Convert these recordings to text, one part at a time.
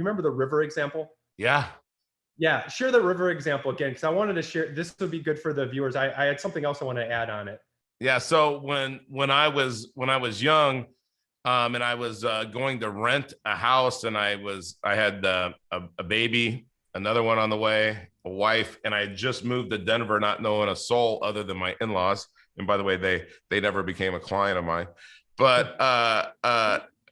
you remember the river example? Yeah. Yeah, share the river example again, because I wanted to share. This would be good for the viewers. I had something else I want to add on it. Yeah. So when I was young, and I was going to rent a house, and I had a baby, another one on the way, a wife, and I had just moved to Denver, not knowing a soul other than my in-laws. And by the way, they never became a client of mine. But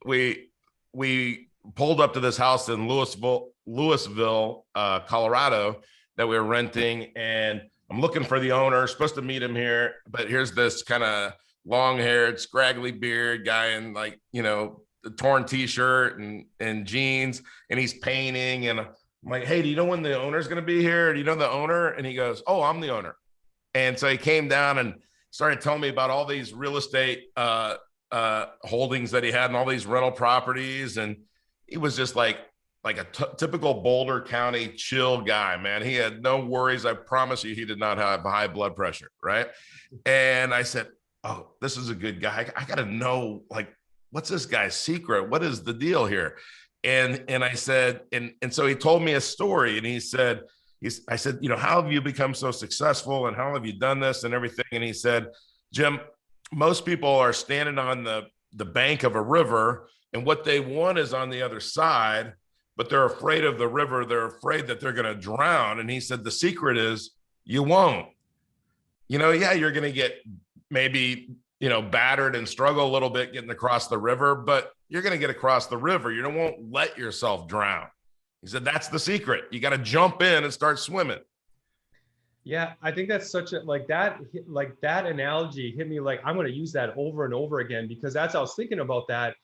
we pulled up to this house in Louisville, Colorado, that we were renting, and I'm looking for the owner, supposed to meet him here, but here's this kind of long-haired, scraggly beard guy in, like, the torn t-shirt and jeans, and he's painting, and I'm like, hey, do you know when the owner's going to be here? Do you know the owner? And he goes, oh, I'm the owner. And so he came down and started telling me about all these real estate holdings that he had and all these rental properties, and he was just like a typical Boulder County chill guy, man. He had no worries. I promise you, he did not have high blood pressure, right? And I said, oh, this is a good guy. I got to know, like, what's this guy's secret? What is the deal here? And I said, and so he told me a story, and he said, I said, how have you become so successful, and how have you done this and everything? And he said, Jim, most people are standing on the bank of a river, and what they want is on the other side, but they're afraid of the river. They're afraid that they're going to drown. And he said, the secret is you won't. Yeah, you're going to get maybe, battered and struggle a little bit getting across the river, but you're going to get across the river. You won't let yourself drown. He said, that's the secret. You got to jump in and start swimming. Yeah, I think that's such a, that analogy hit me. Like, I'm going to use that over and over again, because that's, I was thinking about that.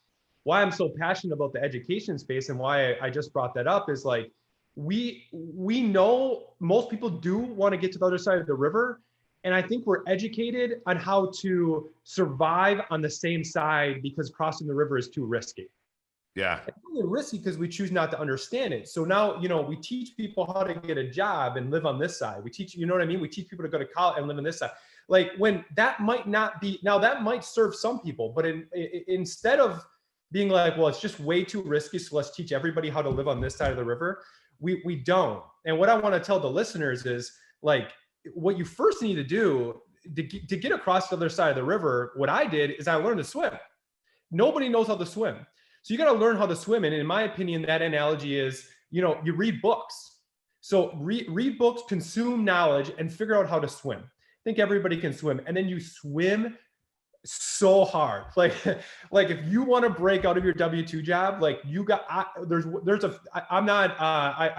Why I'm so passionate about the education space and why I just brought that up is, like, we know most people do want to get to the other side of the river. And I think we're educated on how to survive on the same side because crossing the river is too risky. Yeah. It's really risky because we choose not to understand it. So now, we teach people how to get a job and live on this side. We teach, you know what I mean? We teach people to go to college and live on this side. Like, when that might not be, now that might serve some people, but instead of being like, well, it's just way too risky, so let's teach everybody how to live on this side of the river, we don't. And what I want to tell the listeners is, like, what you first need to do to get across the other side of the river, what I did is I learned to swim. Nobody knows how to swim. So you got to learn how to swim. And in my opinion, that analogy is, you read books. So read books, consume knowledge, and figure out how to swim. I think everybody can swim. And then you swim so hard. Like if you want to break out of your W-2 job, like, you got, I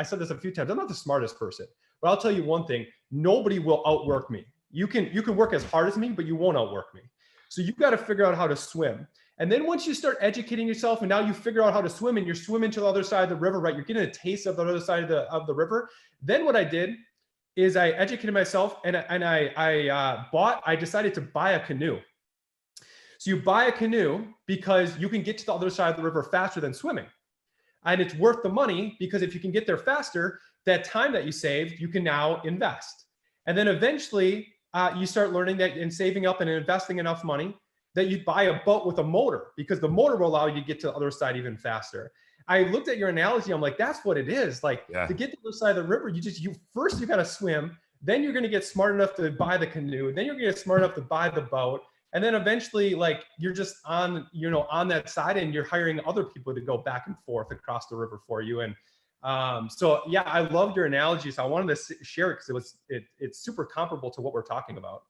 said this a few times, I'm not the smartest person, but I'll tell you one thing, nobody will outwork me. You can work as hard as me, but you won't outwork me. So you got to figure out how to swim. And then once you start educating yourself, and now you figure out how to swim, and you're swimming to the other side of the river, right? You're getting a taste of the other side of the river. Then what I did is I educated myself, and I decided to buy a canoe. So you buy a canoe because you can get to the other side of the river faster than swimming. And it's worth the money, because if you can get there faster, that time that you saved, you can now invest. And then eventually you start learning that, and saving up and investing enough money, that you buy a boat with a motor, because the motor will allow you to get to the other side even faster. I looked at your analogy. I'm like, that's what it is. Like, yeah. To get to the other side of the river, you got to swim. Then you're going to get smart enough to buy the canoe. Then you're going to get smart enough to buy the boat. And then eventually, like, you're just on that side, and you're hiring other people to go back and forth across the river for you. And so, yeah, I loved your analogy. So I wanted to share it because it's super comparable to what we're talking about.